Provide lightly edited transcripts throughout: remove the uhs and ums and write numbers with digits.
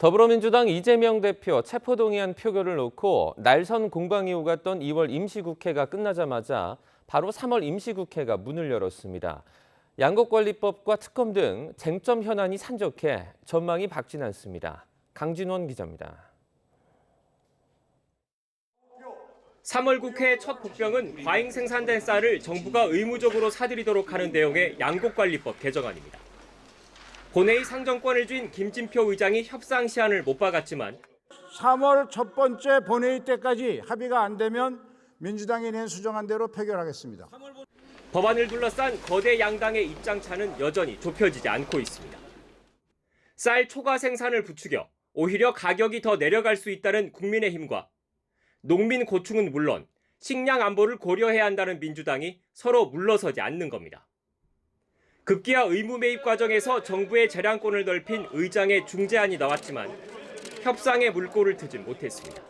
더불어민주당 이재명 대표 체포동의안 표결을 놓고 날선 공방이 오갔던 2월 임시국회가 끝나자마자 바로 3월 임시국회가 문을 열었습니다. 양곡관리법과 특검 등 쟁점 현안이 산적해 전망이 밝진 않습니다. 강진원 기자입니다. 3월 국회 첫 복병은 과잉 생산된 쌀을 정부가 의무적으로 사들이도록 하는 내용의 양곡관리법 개정안입니다. 본회의 상정권을 쥔 김진표 의장이 협상 시한을 못 박았지만 3월 첫 번째 본회의 때까지 합의가 안 되면 민주당이 낸 수정안대로 표결하겠습니다. 법안을 둘러싼 거대 양당의 입장차는 여전히 좁혀지지 않고 있습니다. 쌀 초과 생산을 부추겨 오히려 가격이 더 내려갈 수 있다는 국민의힘과 농민 고충은 물론 식량 안보를 고려해야 한다는 민주당이 서로 물러서지 않는 겁니다. 급기야 의무 매입 과정에서 정부의 재량권을 넓힌 의장의 중재안이 나왔지만 협상의 물꼬를 트진 못했습니다.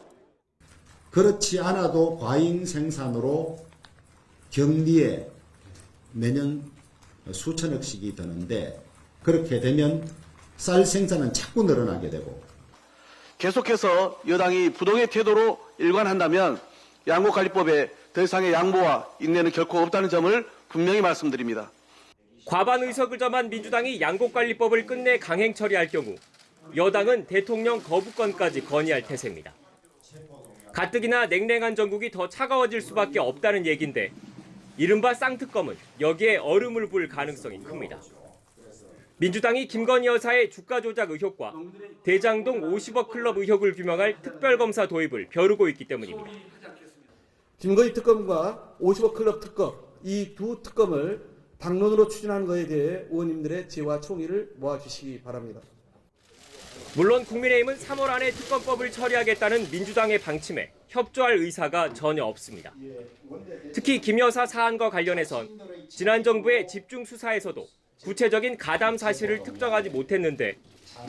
그렇지 않아도 과잉 생산으로 경비에 매년 수천억씩이 드는데 그렇게 되면 쌀 생산은 자꾸 늘어나게 되고 계속해서 여당이 부동의 태도로 일관한다면 양곡관리법에 더 이상의 양보와 인내는 결코 없다는 점을 분명히 말씀드립니다. 과반 의석을 점한 민주당이 양곡관리법을 끝내 강행 처리할 경우 여당은 대통령 거부권까지 건의할 태세입니다. 가뜩이나 냉랭한 전국이 더 차가워질 수밖에 없다는 얘긴데 이른바 쌍특검은 여기에 얼음을 불 가능성이 큽니다. 민주당이 김건희 여사의 주가 조작 의혹과 대장동 50억 클럽 의혹을 규명할 특별검사 도입을 벼르고 있기 때문입니다. 김건희 특검과 50억 클럽 특검, 이 두 특검을 당론으로 추진하는 것에 대해 의원님들의 지혜와 총의를 모아주시기 바랍니다. 물론 국민의힘은 3월 안에 특검법을 처리하겠다는 민주당의 방침에 협조할 의사가 전혀 없습니다. 특히 김 여사 사안과 관련해선 지난 정부의 집중 수사에서도 구체적인 가담 사실을 특정하지 못했는데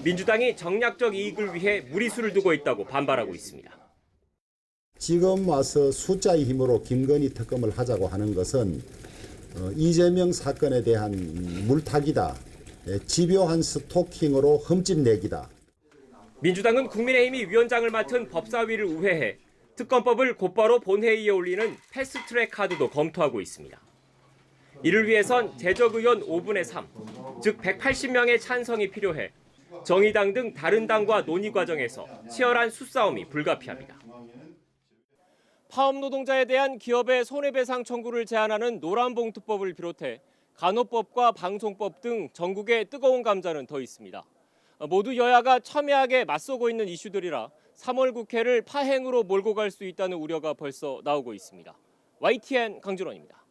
민주당이 정략적 이익을 위해 무리수를 두고 있다고 반발하고 있습니다. 지금 와서 숫자의 힘으로 김건희 특검을 하자고 하는 것은 이재명 사건에 대한 물타기다. 집요한 스토킹으로 흠집내기다. 민주당은 국민의힘이 위원장을 맡은 법사위를 우회해 특검법을 곧바로 본회의에 올리는 패스트트랙 카드도 검토하고 있습니다. 이를 위해선 재적 의원 5분의 3, 즉 180명의 찬성이 필요해 정의당 등 다른 당과 논의 과정에서 치열한 수싸움이 불가피합니다. 파업 노동자에 대한 기업의 손해배상 청구를 제한하는 노란봉투법을 비롯해 간호법과 방송법 등 전국에 뜨거운 감자는 더 있습니다. 모두 여야가 첨예하게 맞서고 있는 이슈들이라 3월 국회를 파행으로 몰고 갈 수 있다는 우려가 벌써 나오고 있습니다. YTN 강준원입니다.